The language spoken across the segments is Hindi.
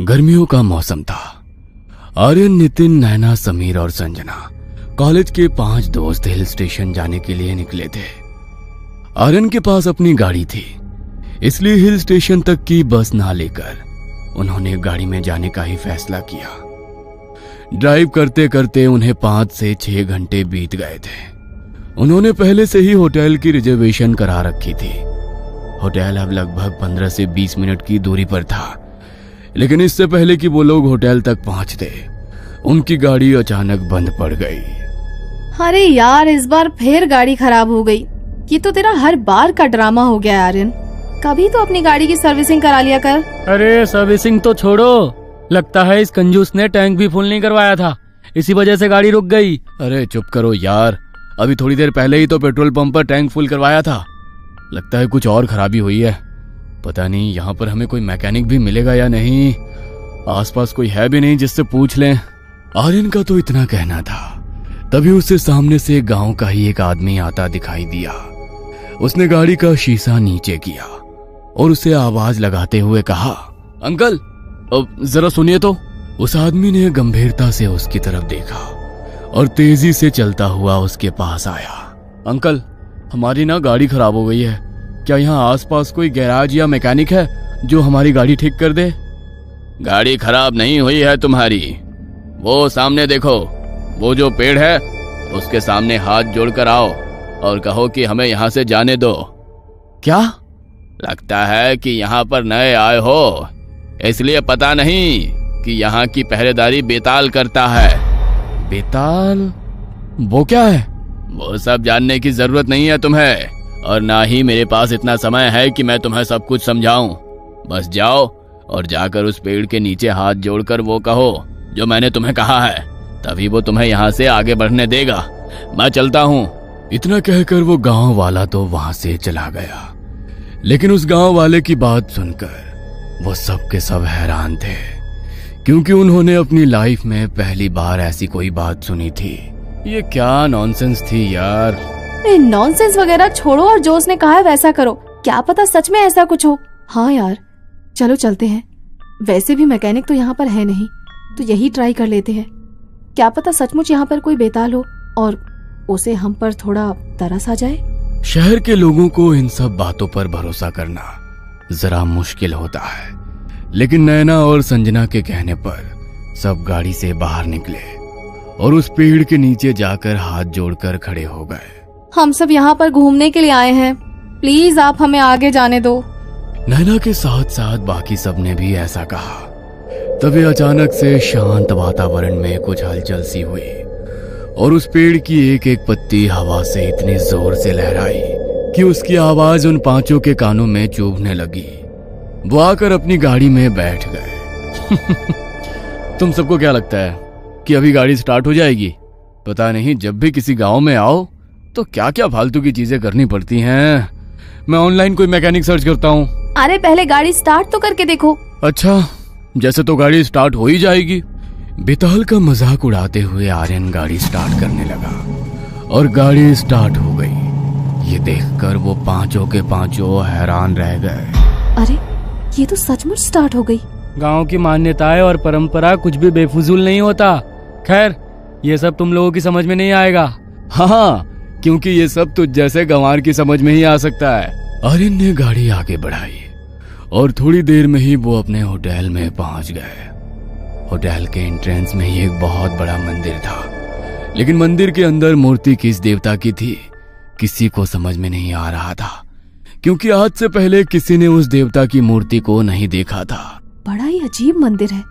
गर्मियों का मौसम था। आर्यन, नितिन, नैना, समीर और संजना कॉलेज के 5 दोस्त हिल स्टेशन जाने के लिए निकले थे। आर्यन के पास अपनी गाड़ी थी, इसलिए हिल स्टेशन तक की बस ना लेकर उन्होंने गाड़ी में जाने का ही फैसला किया। ड्राइव करते करते उन्हें 5 से 6 घंटे बीत गए थे। उन्होंने पहले से ही होटल की रिजर्वेशन करा रखी थी। होटल अब लगभग 15 से 20 मिनट की दूरी पर था, लेकिन इससे पहले कि वो लोग होटल तक पहुंचते उनकी गाड़ी अचानक बंद पड़ गई। अरे यार, इस बार फिर गाड़ी खराब हो गई। ये तो तेरा हर बार का ड्रामा हो गया आर्यन। कभी तो अपनी गाड़ी की सर्विसिंग करा लिया कर। अरे सर्विसिंग तो छोड़ो, लगता है इस कंजूस ने टैंक भी फुल नहीं करवाया था, इसी वजह से गाड़ी रुक गई। अरे चुप करो यार, अभी थोड़ी देर पहले ही तो पेट्रोल पंप पर टैंक फुल करवाया था। लगता है कुछ और खराबी हुई है। पता नहीं यहाँ पर हमें कोई मैकेनिक भी मिलेगा या नहीं। आसपास कोई है भी नहीं जिससे पूछ लें। आर्यन का तो इतना कहना था, तभी उससे सामने से गांव का ही एक आदमी आता दिखाई दिया। उसने गाड़ी का शीशा नीचे किया और उसे आवाज लगाते हुए कहा, अंकल जरा सुनिए तो। उस आदमी ने गंभीरता से उसकी तरफ देखा और तेजी से चलता हुआ उसके पास आया। अंकल, हमारी ना गाड़ी खराब हो गई है। क्या यहाँ आसपास कोई गैराज या मैकेनिक है जो हमारी गाड़ी ठीक कर दे? गाड़ी खराब नहीं हुई है तुम्हारी, वो सामने देखो, वो जो पेड़ है उसके सामने हाथ जोड़कर आओ और कहो कि हमें यहाँ से जाने दो। क्या? लगता है कि यहाँ पर नए आए हो, इसलिए पता नहीं कि यहाँ की पहरेदारी बेताल करता है। बेताल? वो क्या है? वो सब जानने की जरूरत नहीं है तुम्हें, और ना ही मेरे पास इतना समय है कि मैं तुम्हें सब कुछ समझाऊं। बस जाओ और जाकर उस पेड़ के नीचे हाथ जोड़कर वो कहो जो मैंने तुम्हें कहा है, तभी वो तुम्हें यहाँ से आगे बढ़ने देगा। मैं चलता हूँ। इतना कहकर वो गांव वाला तो वहां से चला गया, लेकिन उस गांव वाले की बात सुनकर वो सब के सब हैरान थे, क्योंकि उन्होंने अपनी लाइफ में पहली बार ऐसी कोई बात सुनी थी। ये क्या नॉनसेंस थी यार। नॉनसेंस वगैरह छोड़ो और जो उसने कहा है वैसा करो। क्या पता सच में ऐसा कुछ हो। हाँ यार, चलो चलते हैं। वैसे भी मैकेनिक तो यहाँ पर है नहीं, तो यही ट्राई कर लेते हैं। क्या पता सचमुच यहाँ पर कोई बेताल हो और उसे हम पर थोड़ा तरस आ जाए। शहर के लोगों को इन सब बातों पर भरोसा करना जरा मुश्किल होता है, लेकिन नैना और संजना के कहने पर सब गाड़ी से बाहर निकले और उस पेड़ के नीचे जाकर हाथ जोड़कर खड़े हो गए। हम सब यहाँ पर घूमने के लिए आए हैं, प्लीज आप हमें आगे जाने दो। नैना के साथ साथ बाकी सब ने भी ऐसा कहा। तभी अचानक से शांत वातावरण में कुछ हलचल सी हुई और उस पेड़ की एक एक पत्ती हवा से इतनी जोर से लहराई कि उसकी आवाज उन 5 के कानों में चुभने लगी। वो आकर अपनी गाड़ी में बैठ गए। तुम सबको क्या लगता है कि अभी गाड़ी स्टार्ट हो जाएगी? पता नहीं, जब भी किसी गांव में आओ तो क्या क्या फालतू की चीजें करनी पड़ती हैं। मैं ऑनलाइन कोई मैकेनिक सर्च करता हूँ। अरे पहले गाड़ी स्टार्ट तो करके देखो। अच्छा, जैसे तो गाड़ी स्टार्ट हो ही जाएगी। बेताल का मजाक उड़ाते हुए आर्यन गाड़ी स्टार्ट करने लगा और गाड़ी स्टार्ट हो गई। ये देखकर वो 5 के 5 हैरान रह गए। अरे ये तो सचमुच स्टार्ट हो गई। गांव की मान्यताएं और परंपरा कुछ भी बेफिजूल नहीं होता। खैर, ये सब तुम लोगों की समझ में नहीं आएगा। हाँ, क्योंकि ये सब तुझ जैसे गंवार की समझ में ही आ सकता है। आर्यन ने गाड़ी आगे बढ़ाई और थोड़ी देर में ही वो अपने होटल में पहुंच गए। होटल के एंट्रेंस में ही एक बहुत बड़ा मंदिर था, लेकिन मंदिर के अंदर मूर्ति किस देवता की थी किसी को समझ में नहीं आ रहा था, क्योंकि आज से पहले किसी ने उस देवता की मूर्ति को नहीं देखा था। बड़ा ही अजीब मंदिर है,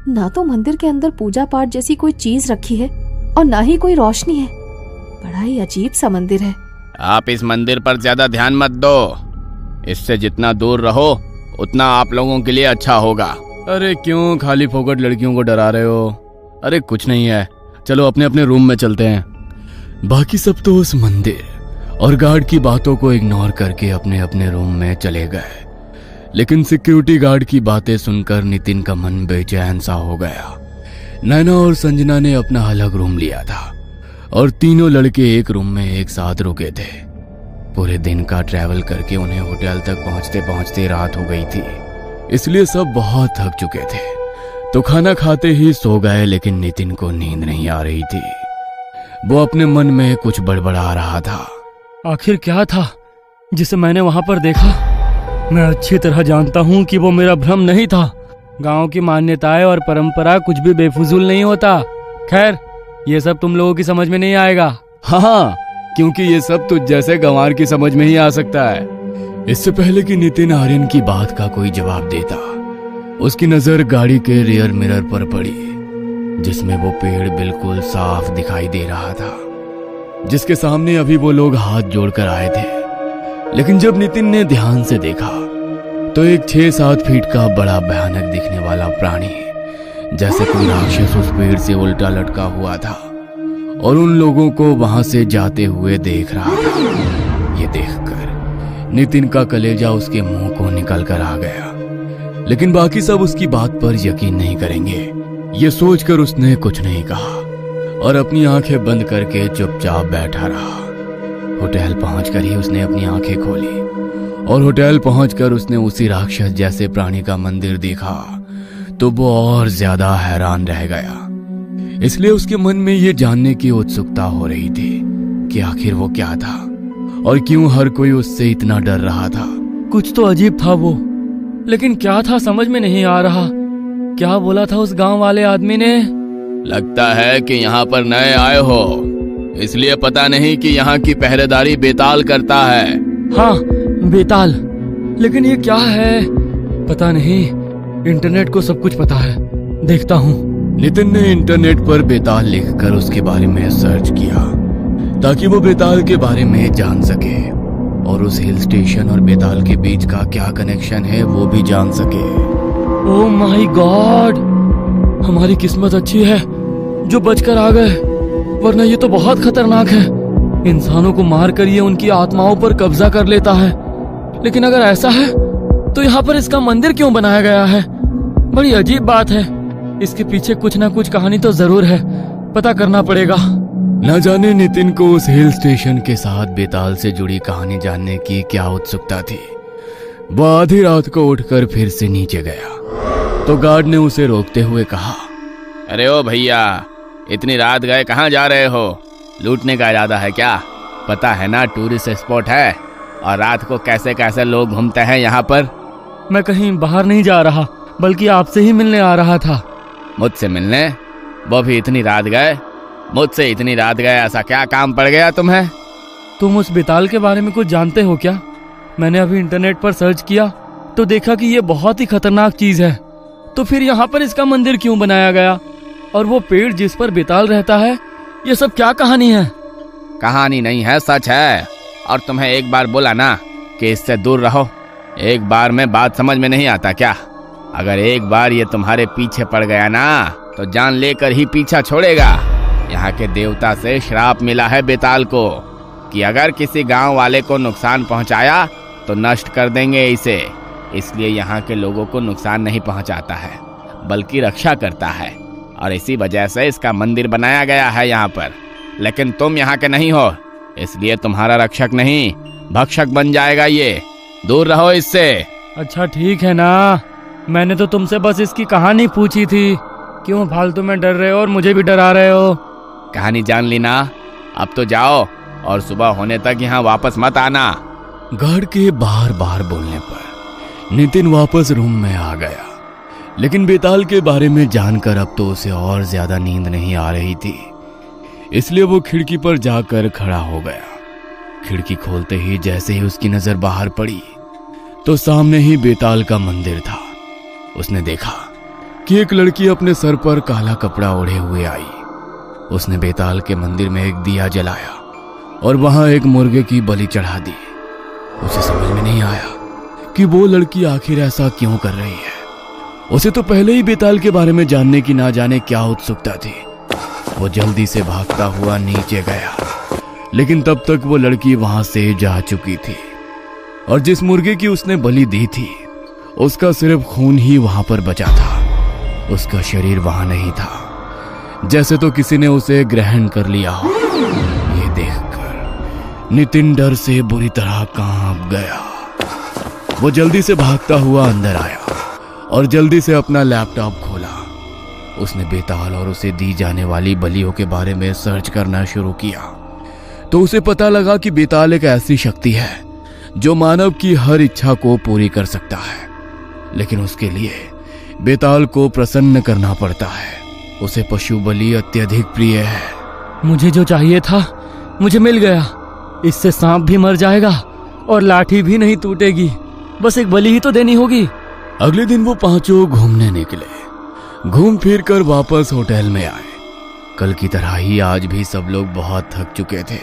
ना तो मंदिर के अंदर पूजा पाठ जैसी कोई चीज रखी है और ना ही कोई रोशनी है। बड़ा ही अजीब सा मंदिर है। आप इस मंदिर पर ज्यादा ध्यान मत दो, इससे जितना दूर रहो उतना आप लोगों के लिए अच्छा होगा। अरे क्यों खाली फोकट लड़कियों को डरा रहे हो? अरे कुछ नहीं है, चलो अपने अपने रूम में चलते हैं। बाकी सब तो उस मंदिर और गार्ड की बातों को इग्नोर करके अपने अपने रूम में चले गए, लेकिन सिक्योरिटी गार्ड की बातें सुनकर नितिन का मन बेचैन सा हो गया। नैना और संजना ने अपना अलग रूम लिया था और तीनों लड़के एक रूम में एक साथ रुके थे। पूरे दिन का ट्रैवल करके उन्हें होटल तक पहुंचते पहुंचते रात हो गई थी, इसलिए सब बहुत थक चुके थे तो खाना खाते ही सो गए, लेकिन नितिन को नींद नहीं आ रही थी। वो अपने मन में कुछ बड़बड़ा रहा था। आखिर क्या था जिसे मैंने वहां पर देखा? मैं अच्छी तरह जानता हूँ कि वो मेरा भ्रम नहीं था। गांव की मान्यताएं और परंपरा कुछ भी बेफिजूल नहीं होता। खैर, ये सब तुम लोगों की समझ में नहीं आएगा। हाँ, क्योंकि ये सब तुझ जैसे गंवार की समझ में ही आ सकता है। इससे पहले कि नितिन आर्यन की बात का कोई जवाब देता, उसकी नजर गाड़ी के रियर मिरर पर पड़ी, जिसमें वो पेड़ बिल्कुल साफ दिखाई दे रहा था, जिसके सामने अभी वो लोग हाथ जोड़कर आए थे। लेकिन जब नितिन ने ध्यान से देखा तो एक 6-7 फीट का बड़ा भयानक दिखने वाला प्राणी, जैसे कोई राक्षस, उस पेड़ से उल्टा लटका हुआ था और उन लोगों को वहां से जाते हुए देख रहा था। ये देखकर नितिन का कलेजा उसके मुंह को निकल कर आ गया, लेकिन बाकी सब उसकी बात पर यकीन नहीं करेंगे, ये सोचकर उसने कुछ नहीं कहा और अपनी आंखें बंद करके चुपचाप बैठा रहा। होटल पहुंचकर ही उसने अपनी आंखें खोली और होटल पहुंचकर उसने उसी राक्षस जैसे प्राणी का मंदिर देखा तो वो और ज्यादा हैरान रह गया। इसलिए उसके मन में ये जानने की उत्सुकता हो रही थी कि आखिर वो क्या था और क्यों हर कोई उससे इतना डर रहा था। कुछ तो अजीब था वो, लेकिन क्या था समझ में नहीं आ रहा। क्या बोला था उस गांव वाले आदमी ने? लगता है कि यहाँ पर नए आए हो, इसलिए पता नहीं कि यहाँ की पहरेदारी बेताल करता है। हाँ, बेताल। लेकिन ये क्या है पता नहीं। इंटरनेट को सब कुछ पता है, देखता हूँ। नितिन ने इंटरनेट पर बेताल लिखकर उसके बारे में सर्च किया ताकि वो बेताल के बारे में जान सके और उस हिल स्टेशन और बेताल के बीच का क्या कनेक्शन है वो भी जान सके। ओह माय गॉड, हमारी किस्मत अच्छी है जो बचकर आ गए, वरना ये तो बहुत खतरनाक है। इंसानों को मारकर ये उनकी आत्माओं पर कब्जा कर लेता है। लेकिन अगर ऐसा है तो यहाँ पर इसका मंदिर क्यों बनाया गया है? बड़ी अजीब बात है। इसके पीछे कुछ ना कुछ कहानी तो जरूर है, पता करना पड़ेगा। न जाने नितिन को उस हिल स्टेशन के साथ बेताल से जुड़ी कहानी जानने की क्या उत्सुकता थी। वह आधी रात को उठकर फिर से नीचे गया तो गार्ड ने उसे रोकते हुए कहा, अरे ओ भैया, इतनी रात गए कहाँ जा रहे हो? लूटने का इरादा है क्या? पता है ना टूरिस्ट स्पॉट है और रात को कैसे कैसे लोग घूमते हैं यहाँ पर। मैं कहीं बाहर नहीं जा रहा, बल्कि आपसे ही मिलने आ रहा था। मुझसे मिलने? वो भी इतनी रात गए? मुझसे इतनी रात गए, ऐसा क्या काम पड़ गया तुम्हें? तुम उस बेताल के बारे में कुछ जानते हो क्या? मैंने अभी इंटरनेट पर सर्च किया तो देखा कि ये बहुत ही खतरनाक चीज है। तो फिर यहाँ पर इसका मंदिर क्यों बनाया गया? और वो पेड़ जिस पर बेताल रहता है, ये सब क्या कहानी है? कहानी नहीं है, सच है। और तुम्हें एक बार बोला ना कि इससे दूर रहो। एक बार में बात समझ में नहीं आता क्या? अगर एक बार ये तुम्हारे पीछे पड़ गया ना तो जान लेकर ही पीछा छोड़ेगा। यहाँ के देवता से श्राप मिला है बेताल को कि अगर किसी गांव वाले को नुकसान पहुंचाया तो नष्ट कर देंगे इसे। इसलिए यहाँ के लोगों को नुकसान नहीं पहुंचाता है, बल्कि रक्षा करता है। और इसी वजह से इसका मंदिर बनाया गया है यहाँ पर। लेकिन तुम यहाँ के नहीं हो, इसलिए तुम्हारा रक्षक नहीं, भक्षक बन जाएगा ये। दूर रहो इससे। अच्छा ठीक है ना, मैंने तो तुमसे बस इसकी कहानी पूछी थी। क्यों फालतू में डर रहे हो और मुझे भी डरा रहे हो? कहानी जान ली ना, अब तो जाओ और सुबह होने तक यहाँ वापस मत आना। गार्ड के बार बार बोलने पर नितिन वापस रूम में आ गया। लेकिन बेताल के बारे में जानकर अब तो उसे और ज्यादा नींद नहीं आ रही थी, इसलिए वो खिड़की पर जाकर खड़ा हो गया। खिड़की खोलते ही जैसे ही उसकी नजर बाहर पड़ी तो सामने ही बेताल का मंदिर था। उसने देखा कि एक लड़की अपने सर पर काला कपड़ा ओढ़े हुए आई। उसने बेताल के मंदिर में एक दिया जलाया और वहां एक मुर्गे की बलि चढ़ा दी। उसे समझ में नहीं आया कि वो लड़की आखिर ऐसा क्यों कर रही है। उसे तो पहले ही बेताल के बारे में जानने की ना जाने क्या उत्सुकता थी। वो जल्दी से भागता हुआ नीचे गया, लेकिन तब तक वो लड़की वहां से जा चुकी थी और जिस मुर्गे की उसने बलि दी थी उसका सिर्फ खून ही वहां पर बचा था। उसका शरीर वहां नहीं था, जैसे तो किसी ने उसे ग्रहण कर लिया हो। ये देखकर नितिन डर से बुरी तरह कांप गया। वो जल्दी से भागता हुआ अंदर आया और जल्दी से अपना लैपटॉप खोला उसने बेताल और उसे दी जाने वाली बलियों के बारे में सर्च करना शुरू किया तो उसे पता लगा कि बेताल एक ऐसी शक्ति है जो मानव की हर इच्छा को पूरी कर सकता है, लेकिन उसके लिए बेताल को प्रसन्न करना पड़ता है। उसे पशु बलि अत्यधिक प्रिय है। मुझे जो चाहिए था मुझे मिल गया। इससे सांप भी मर जाएगा और लाठी भी नहीं टूटेगी। बस एक बलि ही तो देनी होगी। अगले दिन वो पांचों घूमने निकले। घूम फिर कर वापस होटल में आए। कल की तरह ही आज भी सब लोग बहुत थक चुके थे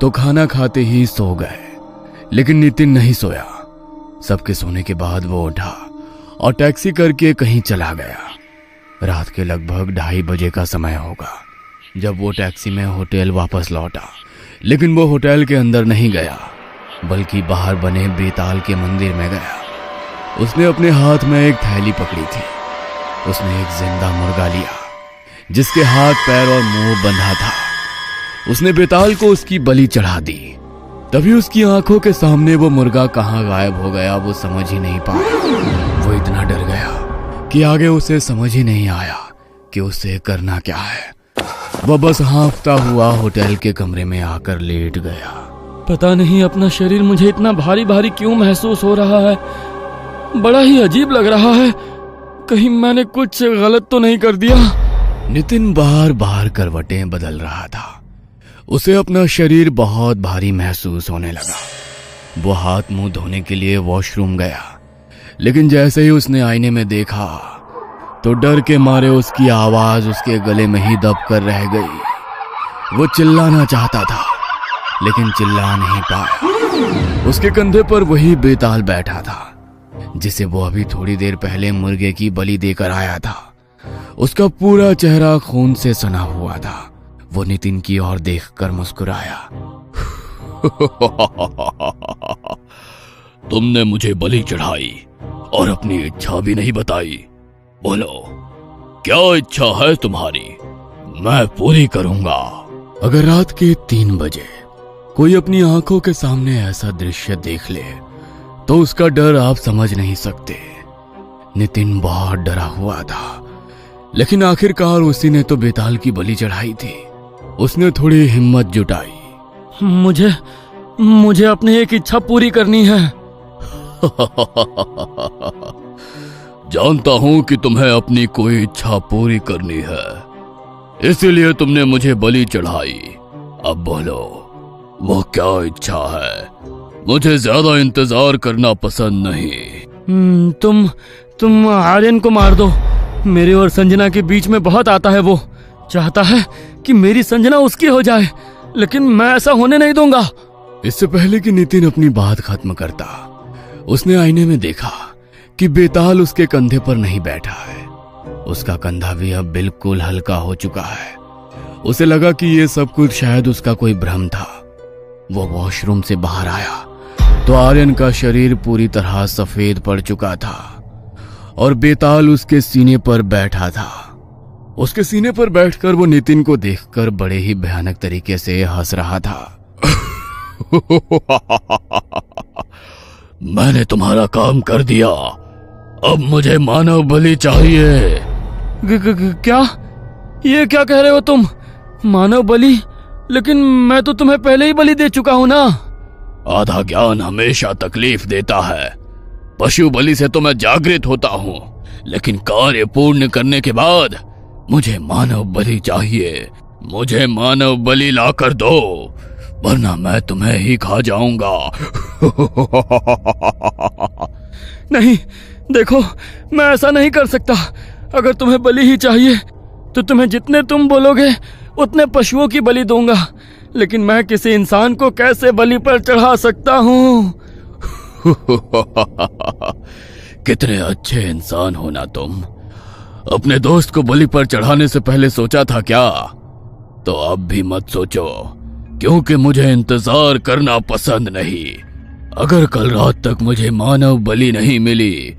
तो खाना खाते ही सो गए, लेकिन नितिन नहीं सोया। सबके सोने के बाद वो उठा और टैक्सी करके कहीं चला गया। रात के लगभग 2:30 बजे का समय होगा जब वो टैक्सी में होटल वापस लौटा, लेकिन वो होटल के अंदर नहीं गया बल्कि बाहर बने बेताल के मंदिर में गया। उसने अपने हाथ में एक थैली पकड़ी थी। उसने एक जिंदा मुर्गा लिया जिसके हाथ पैर और मुंह बंधा था। उसने बेताल को उसकी बलि चढ़ा दी। तभी उसकी आंखों के सामने वो मुर्गा कहां गायब हो गया वो समझ ही नहीं पाया। वो इतना डर गया कि आगे उसे समझ ही नहीं आया कि उसे करना क्या है। वह बस हाँफता हुआ होटल के कमरे में आकर लेट गया। पता नहीं अपना शरीर मुझे इतना भारी भारी क्यों महसूस हो रहा है। बड़ा ही अजीब लग रहा है। कहीं मैंने कुछ गलत तो नहीं कर दिया। नितिन बार बार करवटें बदल रहा था। उसे अपना शरीर बहुत भारी महसूस होने लगा। वो हाथ मुंह धोने के लिए वॉशरूम गया, लेकिन जैसे ही उसने आईने में देखा तो डर के मारे उसकी आवाज उसके गले में ही दब कर रह गई। वो चिल्लाना चाहता था लेकिन चिल्ला नहीं पाया। उसके कंधे पर वही बेताल बैठा था जिसे वो अभी थोड़ी देर पहले मुर्गे की बलि देकर आया था। उसका पूरा चेहरा खून से सना हुआ था। वो नितिन की ओर देखकर मुस्कुराया। तुमने मुझे बलि चढ़ाई और अपनी इच्छा भी नहीं बताई। बोलो क्या इच्छा है तुम्हारी, मैं पूरी करूंगा। अगर रात के 3 बजे कोई अपनी आंखों के सामने ऐसा दृश्य देख ले तो उसका डर आप समझ नहीं सकते। नितिन बहुत डरा हुआ था, लेकिन आखिरकार उसी ने तो बेताल की बलि चढ़ाई थी। उसने थोड़ी हिम्मत जुटाई। मुझे अपनी एक इच्छा पूरी करनी है। जानता हूं कि तुम्हें अपनी कोई इच्छा पूरी करनी है, इसीलिए तुमने मुझे बलि चढ़ाई। अब बोलो वो क्या इच्छा है। मुझे ज्यादा इंतजार करना पसंद नहीं। तुम आर्यन को मार दो। मेरे और संजना के बीच में बहुत आता है। वो चाहता है कि मेरी संजना उसकी हो जाए, लेकिन मैं ऐसा होने नहीं दूंगा। इससे पहले कि नितिन अपनी बात खत्म करता, उसने आईने में देखा कि बेताल उसके कंधे पर नहीं बैठा है। उसका कंधा भी अब बिल्कुल हल्का हो चुका है। उसे लगा कि ये सब कुछ शायद उसका कोई भ्रम था। वो वॉशरूम से बाहर आया तो आर्यन का शरीर पूरी तरह सफेद पड़ चुका था और बेताल उसके सीने पर बैठा था। उसके सीने पर बैठकर वो नितिन को देखकर बड़े ही भयानक तरीके से हंस रहा था। मैंने तुम्हारा काम कर दिया, अब मुझे मानव बलि चाहिए। क्या? ये क्या कह रहे हो तुम? मानव बलि? लेकिन मैं तो तुम्हें पहले ही बलि दे चुका हूं ना। आधा ज्ञान हमेशा तकलीफ देता है। पशु बलि से तो मैं जागृत होता हूं, लेकिन कार्य पूर्ण करने के बाद मुझे मानव बलि चाहिए। मुझे मानव बलि लाकर दो, वरना मैं तुम्हें ही खा जाऊंगा। नहीं, देखो मैं ऐसा नहीं कर सकता। अगर तुम्हें बलि ही चाहिए तो तुम्हें जितने तुम बोलोगे उतने पशुओं की बलि दूंगा, लेकिन मैं किसी इंसान को कैसे बलि पर चढ़ा सकता हूँ? कितने अच्छे इंसान हो ना तुम। अपने दोस्त को बलि पर चढ़ाने से पहले सोचा था क्या? तो अब भी मत सोचो, क्योंकि मुझे इंतजार करना पसंद नहीं। अगर कल रात तक मुझे मानव बलि नहीं मिली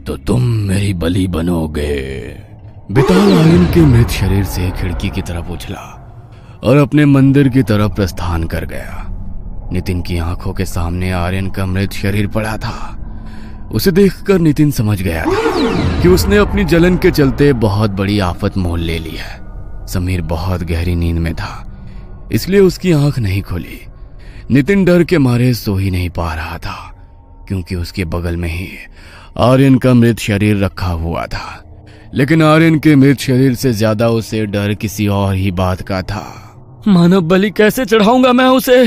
तो तुम मेरी बलि बनोगे। बेताल आर्यन के मृत शरीर से खिड़की की तरफ उछला और अपने मंदिर की तरफ प्रस्थान कर गया। नितिन की आंखों के सामने आर्यन का मृत शरीर पड़ा था। उसे देखकर नितिन समझ गया कि उसने अपनी जलन के चलते बहुत बड़ी आफत मोल ले ली है। समीर बहुत गहरी नींद में था, इसलिए उसकी आंख नहीं खुली। नितिन डर के मारे सो ही नहीं पा रहा था, क्योंकि उसके बगल में ही आर्यन का मृत शरीर रखा हुआ था। लेकिन आर्यन के मृत शरीर से ज्यादा उसे डर किसी और ही बात का था। मानव बलि कैसे चढ़ाऊंगा मैं उसे?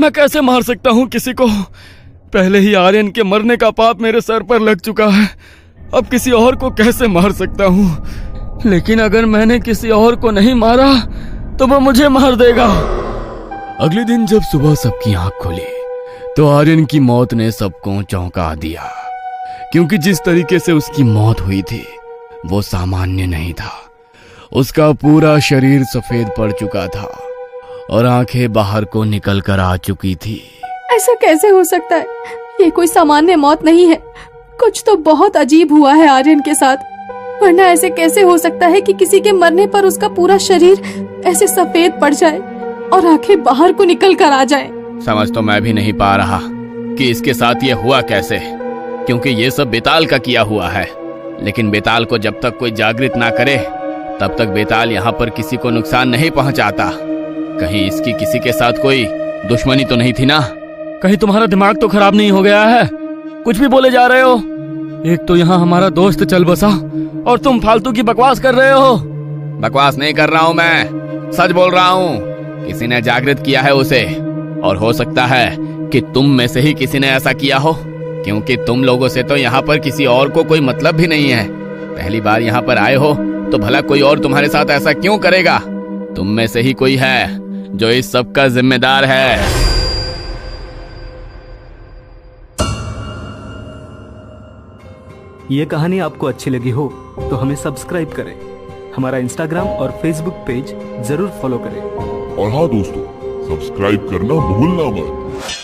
मैं कैसे मार सकता हूँ किसी को? पहले ही आर्यन के मरने का पाप मेरे सर पर लग चुका है, अब किसी और को कैसे मार सकता हूँ? लेकिन अगर मैंने किसी और को नहीं मारा तो वो मुझे मार देगा। अगले दिन जब सुबह सबकी आंख खुली तो आर्यन की मौत ने सबको चौंका दिया, क्योंकि जिस तरीके से उसकी मौत हुई थी वो सामान्य नहीं था। उसका पूरा शरीर सफेद पड़ चुका था और आंखें बाहर को निकल कर आ चुकी थी। ऐसा कैसे हो सकता है? ये कोई सामान्य मौत नहीं है, कुछ तो बहुत अजीब हुआ है आर्यन के साथ। वरना ऐसे कैसे हो सकता है कि किसी के मरने पर उसका पूरा शरीर ऐसे सफेद पड़ जाए और आंखें बाहर को निकल कर आ जाए। समझ तो मैं भी नहीं पा रहा कि इसके साथ ये हुआ कैसे, क्योंकि ये सब बेताल का किया हुआ है। लेकिन बेताल को जब तक कोई जागृत ना करे तब तक बेताल यहाँ पर किसी को नुकसान नहीं पहुँचाता। कहीं इसकी किसी के साथ कोई दुश्मनी तो नहीं थी ना? कहीं तुम्हारा दिमाग तो खराब नहीं हो गया है? कुछ भी बोले जा रहे हो। एक तो यहाँ हमारा दोस्त चल बसा और तुम फालतू की बकवास कर रहे हो। बकवास नहीं कर रहा हूँ, मैं सच बोल रहा हूँ। किसी ने जागृत किया है उसे, और हो सकता है कि तुम में से ही किसी ने ऐसा किया हो, क्योंकि तुम लोगों से तो यहाँ पर किसी और को कोई मतलब भी नहीं है। पहली बार यहाँ पर आए हो तो भला कोई और तुम्हारे साथ ऐसा क्यों करेगा? तुम में से ही कोई है जो इस सब का जिम्मेदार है। ये कहानी आपको अच्छी लगी हो तो हमें सब्सक्राइब करें, हमारा इंस्टाग्राम और फेसबुक पेज जरूर फॉलो करें। और हाँ दोस्तों, सब्सक्राइब करना भूलना मत।